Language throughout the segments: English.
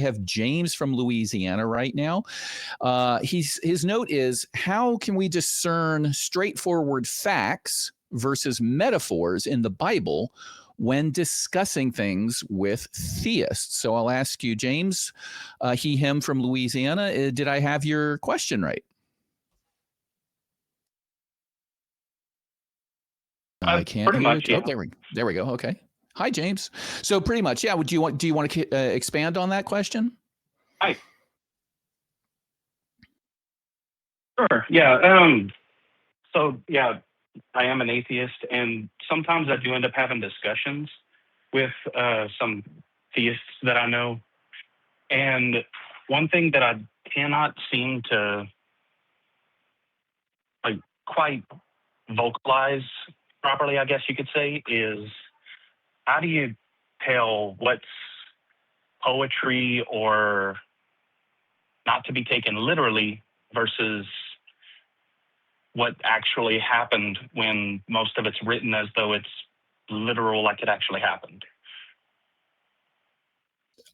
have James from Louisiana right now. His note is, how can we discern straightforward facts versus metaphors in the Bible when discussing things with theists? So I'll ask you, James, him from Louisiana, did I have your question right? I can't pretty hear much, it. yeah. Oh, there we go. Okay. Hi, James. So pretty much, yeah. Do you want to expand on that question? Hi. Sure. Yeah. So yeah, I am an atheist, and sometimes I do end up having discussions with some theists that I know. And one thing that I cannot seem to quite vocalize properly, I guess you could say, is how do you tell what's poetry or not to be taken literally versus what actually happened when most of it's written as though it's literal, like it actually happened?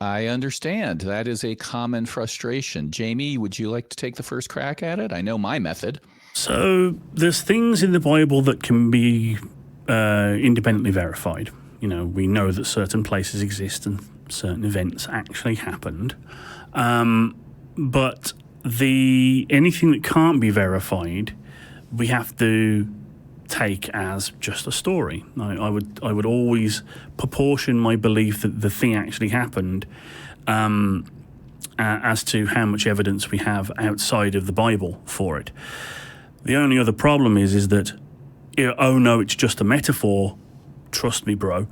I understand. That is a common frustration. Jamie, would you like to take the first crack at it? I know my method. So there's things in the Bible that can be independently verified. You know, we know that certain places exist and certain events actually happened. But anything that can't be verified, we have to take as just a story. I would always proportion my belief that the thing actually happened as to how much evidence we have outside of the Bible for it. The only other problem is that, oh no, it's just a metaphor, trust me, bro,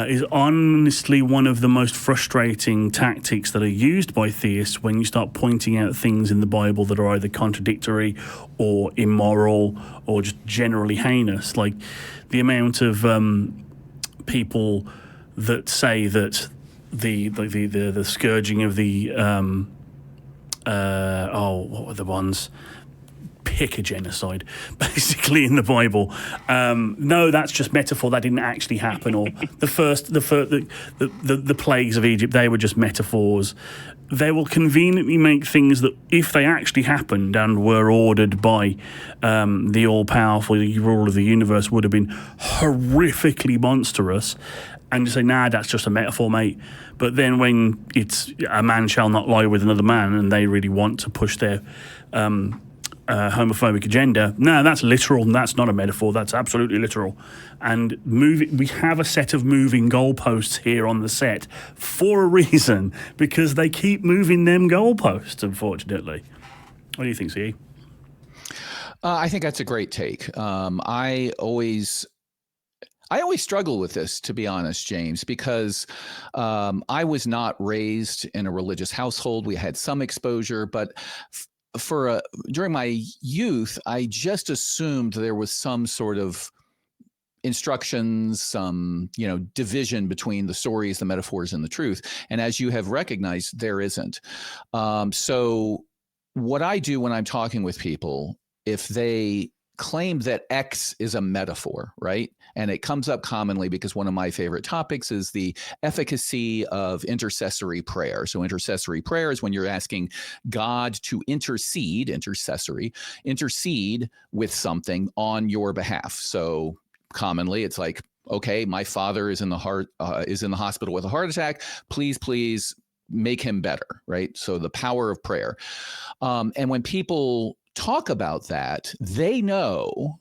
is honestly one of the most frustrating tactics that are used by theists when you start pointing out things in the Bible that are either contradictory or immoral or just generally heinous. Like the amount of people that say that the scourging of the what were the ones? Pick a genocide, basically, in the Bible. No, that's just metaphor. That didn't actually happen. Or the plagues of Egypt, they were just metaphors. They will conveniently make things that, if they actually happened and were ordered by the all-powerful ruler of the universe, would have been horrifically monstrous. And you say, nah, that's just a metaphor, mate. But then when it's a man shall not lie with another man, and they really want to push their homophobic agenda, no, that's literal, and that's not a metaphor, that's absolutely literal. And we have a set of moving goalposts here on the set for a reason, because they keep moving them goalposts, unfortunately. What do you think, CE? I think that's a great take. I always struggle with this, to be honest, James, because I was not raised in a religious household. We had some exposure, but during my youth, I just assumed there was some sort of instructions, some division between the stories, the metaphors, and the truth. And as you have recognized, there isn't. So what I do when I'm talking with people, if they claim that X is a metaphor, right? And it comes up commonly because one of my favorite topics is the efficacy of intercessory prayer. So intercessory prayer is when you're asking God to intercede with something on your behalf. So commonly it's like, okay, my father is in the hospital with a heart attack. Please make him better, right? So the power of prayer. And when people talk about that, they know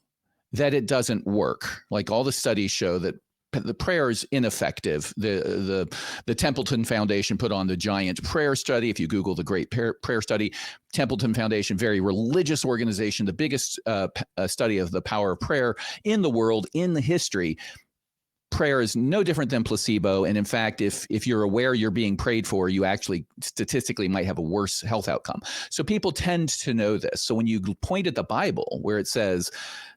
that it doesn't work. Like all the studies show that the prayer is ineffective. The Templeton Foundation put on the giant prayer study. If you Google the Great Prayer Study, Templeton Foundation, very religious organization, the biggest study of the power of prayer in the world, in the history. Prayer is no different than placebo. And in fact, if you're aware you're being prayed for, you actually statistically might have a worse health outcome. So people tend to know this. So when you point at the Bible where it says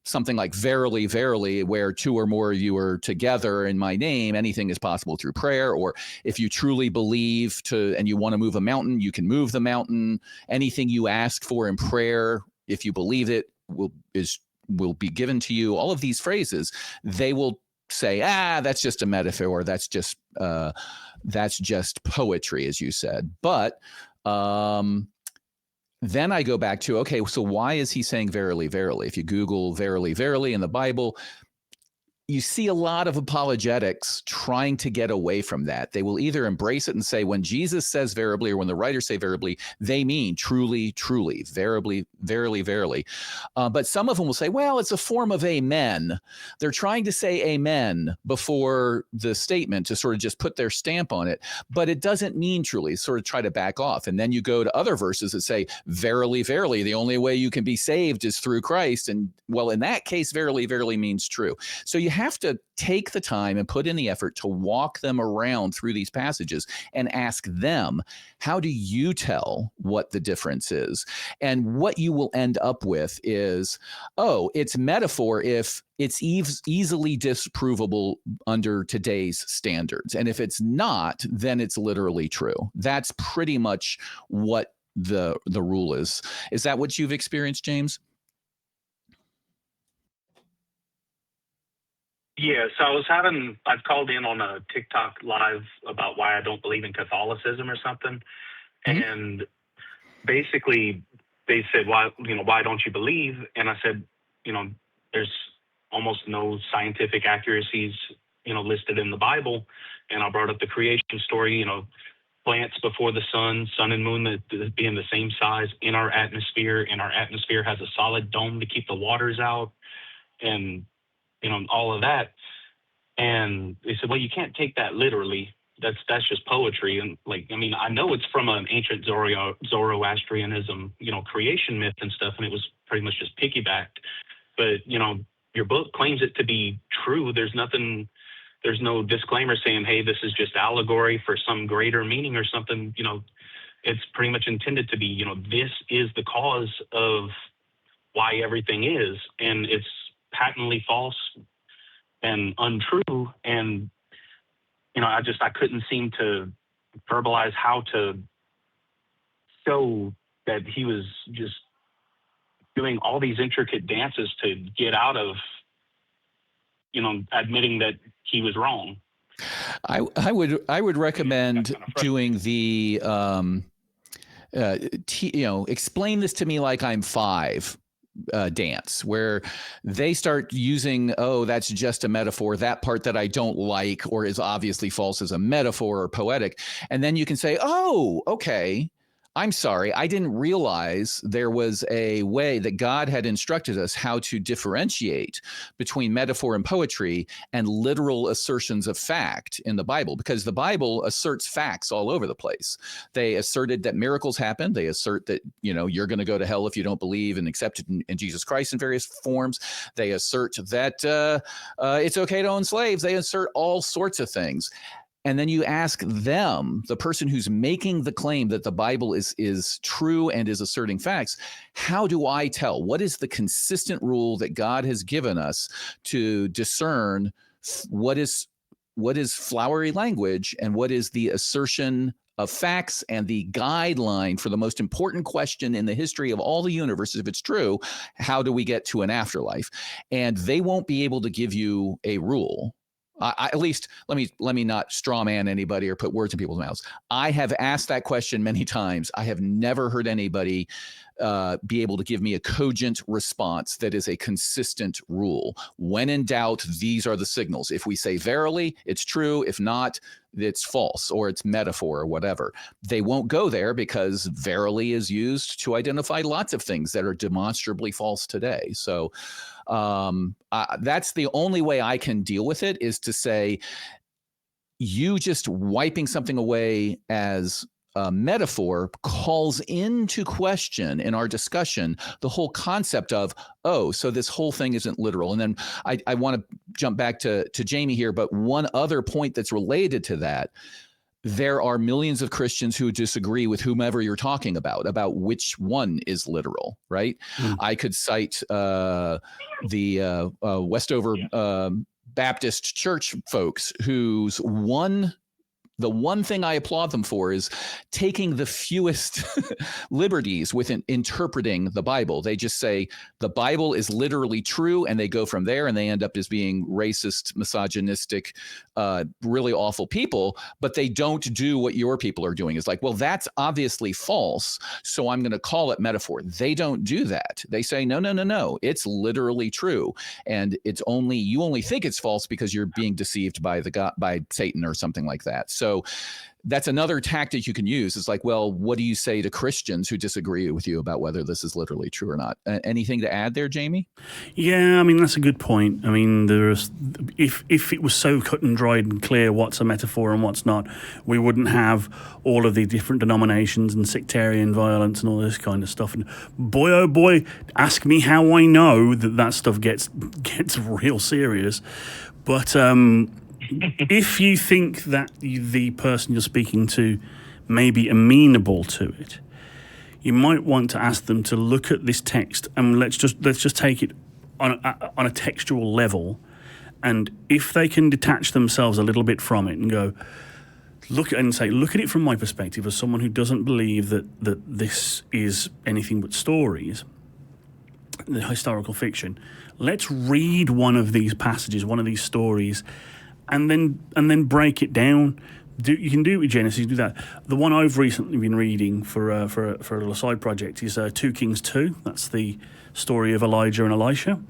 something like, verily, verily, where two or more of you are together in my name, anything is possible through prayer. Or if you truly believe and you want to move a mountain, you can move the mountain. Anything you ask for in prayer, if you believe it, will be given to you. All of these phrases, they will say, that's just a metaphor, that's just that's just poetry, as you said. But then I go back to, okay, so why is he saying verily, verily? If you Google verily, verily in the Bible, you see a lot of apologetics trying to get away from that. They will either embrace it and say, when Jesus says verily, or when the writers say verily, they mean truly, truly, verily, verily, verily. But some of them will say, well, it's a form of amen. They're trying to say amen before the statement to sort of just put their stamp on it, but it doesn't mean truly, sort of try to back off. And then you go to other verses that say, verily, verily, the only way you can be saved is through Christ. And well, in that case, verily, verily means true. So you have to take the time and put in the effort to walk them around through these passages and ask them, how do you tell what the difference is? And what you will end up with is, oh, it's metaphor if it's easily disprovable under today's standards. And if it's not, then it's literally true. That's pretty much what the rule is. Is that what you've experienced, James? Yeah, so I've called in on a TikTok live about why I don't believe in Catholicism or something. Mm-hmm. And basically they said, why don't you believe? And I said, there's almost no scientific accuracies, listed in the Bible. And I brought up the creation story, plants before the sun and moon that being the same size in our atmosphere, and our atmosphere has a solid dome to keep the waters out, and all of that. And they said, well, you can't take that literally. That's just poetry. And I know it's from an ancient Zoroastrianism, creation myth and stuff, and it was pretty much just piggybacked. But, your book claims it to be true. There's no disclaimer saying, hey, this is just allegory for some greater meaning or something. It's pretty much intended to be, this is the cause of why everything is. And it's patently false and untrue. And, I couldn't seem to verbalize how to show that he was just doing all these intricate dances to get out of, admitting that he was wrong. I would recommend doing the, explain this to me like I'm 5. Dance, where they start using, oh, that's just a metaphor. That part that I don't like or is obviously false is a metaphor or poetic. And then you can say, oh, okay, I'm sorry, I didn't realize there was a way that God had instructed us how to differentiate between metaphor and poetry and literal assertions of fact in the Bible, because the Bible asserts facts all over the place. They asserted that miracles happen. They assert that, you're going to go to hell if you don't believe and accept it in Jesus Christ in various forms. They assert that it's okay to own slaves. They assert all sorts of things. And then you ask them, the person who's making the claim that the Bible is true and is asserting facts, how do I tell? What is the consistent rule that God has given us to discern what is flowery language and what is the assertion of facts and the guideline for the most important question in the history of all the universe? If it's true, how do we get to an afterlife? And they won't be able to give you a rule. At least let me not straw man anybody or put words in people's mouths. I have asked that question many times. I have never heard anybody be able to give me a cogent response that is a consistent rule. When in doubt, these are the signals. If we say verily, it's true. If not, it's false or it's metaphor or whatever. They won't go there because verily is used to identify lots of things that are demonstrably false today. So that's the only way I can deal with it, is to say, you just wiping something away as a metaphor calls into question in our discussion the whole concept of, oh, so this whole thing isn't literal. And then I want to jump back to Jamie here, but one other point that's related to that. There are millions of Christians who disagree with whomever you're talking about which one is literal, right? I could cite the Westover Baptist Church folks whose one the one thing I applaud them for is taking the fewest liberties with interpreting the Bible. They just say the Bible is literally true, and they go from there, and they end up as being racist, misogynistic, really awful people. But they don't do what your people are doing. It's like, well, that's obviously false, so I'm going to call it metaphor. They don't do that. They say, no, it's literally true, and you only think it's false because you're being deceived by by Satan or something like that. So that's another tactic you can use. It's like, well, what do you say to Christians who disagree with you about whether this is literally true or not? Anything to add there, Jamie? Yeah, I mean, that's a good point. I mean, if it was so cut and dried and clear what's a metaphor and what's not, we wouldn't have all of the different denominations and sectarian violence and all this kind of stuff. And boy, oh boy, ask me how I know that stuff gets real serious. But if you think that the person you're speaking to may be amenable to it, you might want to ask them to look at this text, and let's just take it on a textual level, and if they can detach themselves a little bit from it and go look at it from my perspective as someone who doesn't believe that this is anything but stories, the historical fiction. Let's read one of these passages, one of these stories, and then break it down. You can do it with Genesis. Do that. The one I've recently been reading for a little side project is 2 Kings 2. That's the story of Elijah and Elisha.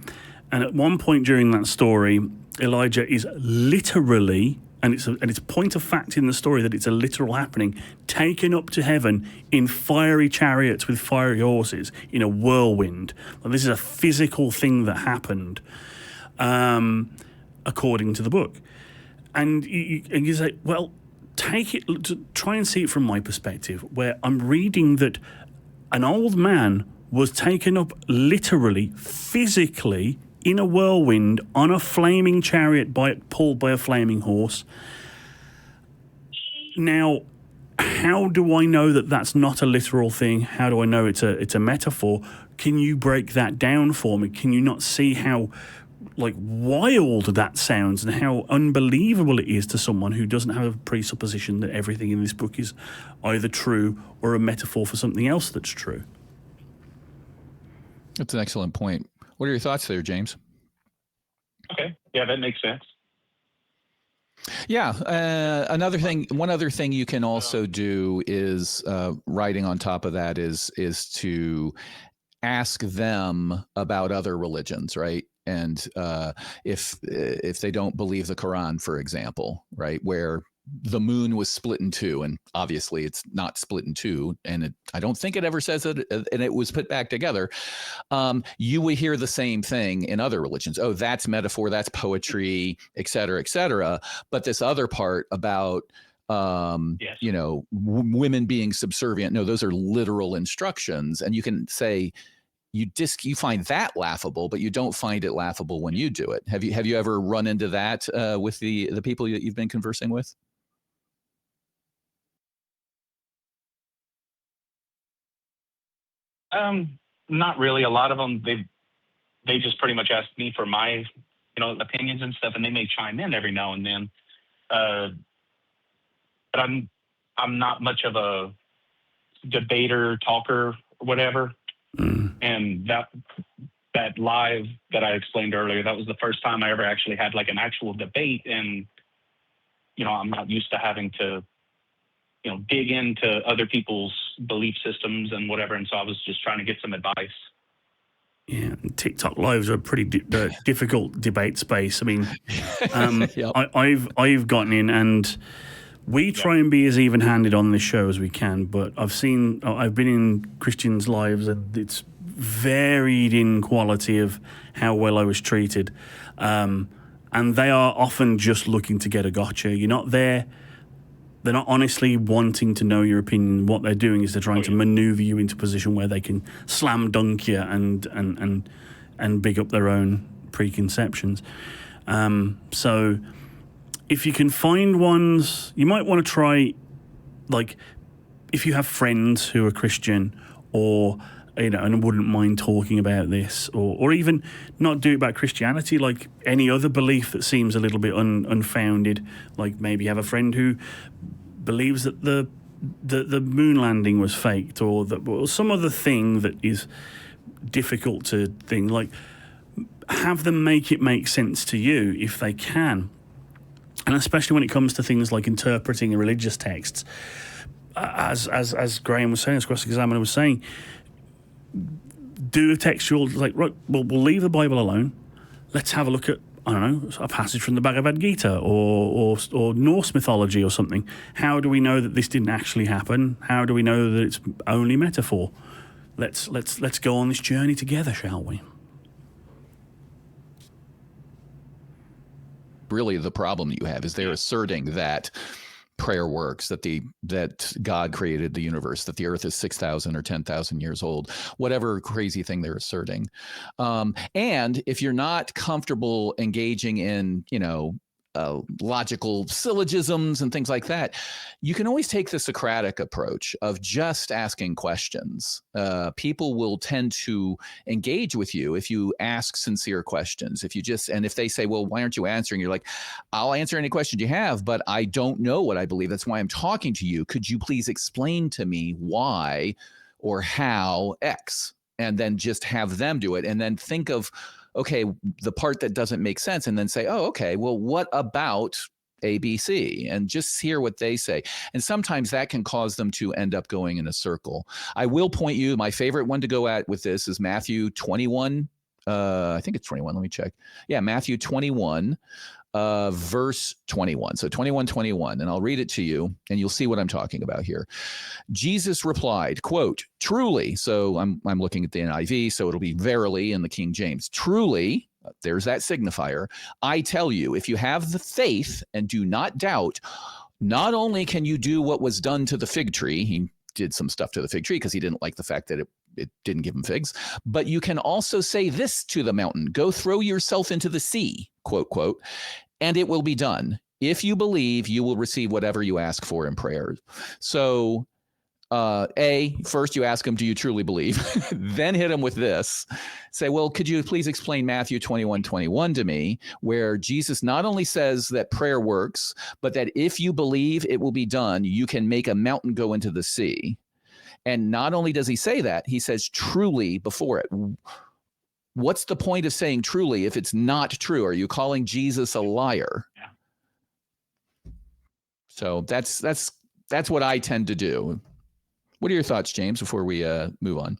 And at one point during that story, Elijah is literally, and it's a point of fact in the story that it's a literal happening, taken up to heaven in fiery chariots with fiery horses in a whirlwind. Well, this is a physical thing that happened, according to the book. And you say, well, try and see it from my perspective, where I'm reading that an old man was taken up literally, physically, in a whirlwind on a flaming chariot pulled by a flaming horse. Now, how do I know that that's not a literal thing? How do I know it's a metaphor? Can you break that down for me? Can you not see how wild that sounds and how unbelievable it is to someone who doesn't have a presupposition that everything in this book is either true or a metaphor for something else that's true? That's an excellent point. What are your thoughts there, James? Okay. Yeah, that makes sense. Yeah. One other thing you can also do is writing on top of that is to ask them about other religions, right? And if they don't believe the Quran, for example, right, where the moon was split in two, and obviously it's not split in two, and I don't think it ever says it, and it was put back together. You will hear the same thing in other religions. Oh, that's metaphor, that's poetry, et cetera, et cetera. But this other part about Yes. women being subservient, no, those are literal instructions, and you can say, you find that laughable, but you don't find it laughable when you do it. Have you ever run into that with the people that you've been conversing with? Not really. A lot of them, they just pretty much ask me for my, opinions and stuff, and they may chime in every now and then. But I'm not much of a debater, talker, or whatever. And that live that I explained earlier, that was the first time I ever actually had an actual debate. And, I'm not used to having to, dig into other people's belief systems and whatever. And so I was just trying to get some advice. Yeah, TikTok lives are a pretty difficult debate space. I mean, Yep. I've gotten in, and we try and be as even-handed on this show as we can. But I've been in Christians' lives, and it's varied in quality of how well I was treated. And they are often just looking to get a gotcha. You're not there. They're not honestly wanting to know your opinion. What they're doing is they're trying to maneuver you into a position where they can slam dunk you and big up their own preconceptions. So if you can find ones, you might want to try, if you have friends who are Christian, or and wouldn't mind talking about this, or even not do it about Christianity, like any other belief that seems a little bit unfounded. Like maybe you have a friend who believes that the moon landing was faked, or some other thing that is difficult to think. Like, have them make sense to you if they can. And especially when it comes to things like interpreting religious texts, as Graham was saying, as cross-examiner was saying, do a textual, like, right, we'll leave the Bible alone. Let's have a look at, I don't know, a passage from the Bhagavad Gita or Norse mythology or something. How do we know that this didn't actually happen? How do we know that it's only metaphor? Let's go on this journey together, shall we? Really, the problem you have is they're asserting that prayer works, that God created the universe, that the earth is 6,000 or 10,000 years old, whatever crazy thing they're asserting. And if you're not comfortable engaging in, logical syllogisms and things like that, you can always take the Socratic approach of just asking questions. People will tend to engage with you if you ask sincere questions. And if they say, well, why aren't you answering? You're like, I'll answer any question you have, but I don't know what I believe. That's why I'm talking to you. Could you please explain to me why or how X? And then just have them do it. And then think of, okay, the part that doesn't make sense, and then say, oh, okay, well, what about ABC? And just hear what they say. And sometimes that can cause them to end up going in a circle. I will point you, my favorite one to go at with this is Matthew 21. I think it's 21. Let me check. Yeah, Matthew 21, verse 21. So 21. And I'll read it to you, and you'll see what I'm talking about here. Jesus replied, quote, truly, so I'm looking at the NIV, so it'll be verily in the King James. Truly, there's that signifier. I tell you, if you have the faith and do not doubt, not only can you do what was done to the fig tree, he did some stuff to the fig tree because he didn't like the fact that it didn't give him figs, but you can also say this to the mountain, go throw yourself into the sea, quote, quote, and it will be done. If you believe, you will receive whatever you ask for in prayer. So, first you ask him, do you truly believe? Then hit him with this. Say, well, could you please explain Matthew 21 to me, where Jesus not only says that prayer works, but that if you believe it will be done, you can make a mountain go into the sea. And not only does he say that, he says truly before it. What's the point of saying truly if it's not true? Are you calling Jesus a liar? Yeah. So that's what I tend to do. What are your thoughts, James, before we move on?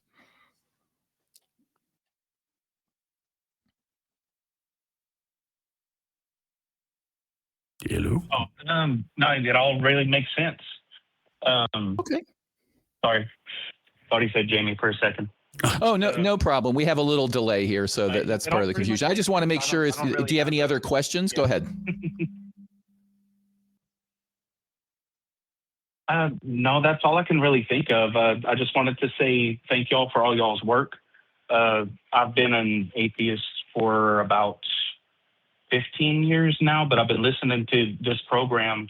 Hello? No, it all really makes sense. Okay. Sorry. Thought he said Jamie for a second. Oh, no problem. We have a little delay here, so that's part of the confusion. I just want to make sure. Do you have any other questions? Go ahead. No, that's all I can really think of. I just wanted to say thank y'all for all y'all's work. I've been an atheist for about 15 years now, but I've been listening to this program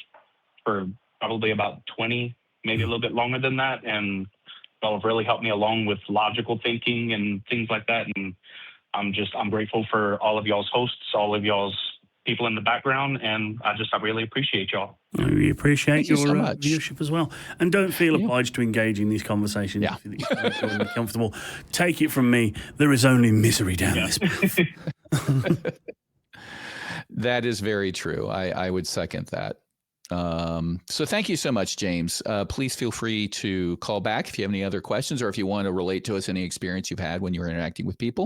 for probably about 20, maybe a little bit longer than that. And y'all have really helped me along with logical thinking and things like that. And I'm grateful for all of y'all's hosts, all of y'all's people in the background, and I really appreciate y'all. We appreciate your viewership as well. And don't feel obliged to engage in these conversations if you feel uncomfortable. Take it from me, there is only misery down this path. That is very true. I would second that. So thank you so much, James. Please feel free to call back if you have any other questions, or if you want to relate to us any experience you've had when you're interacting with people.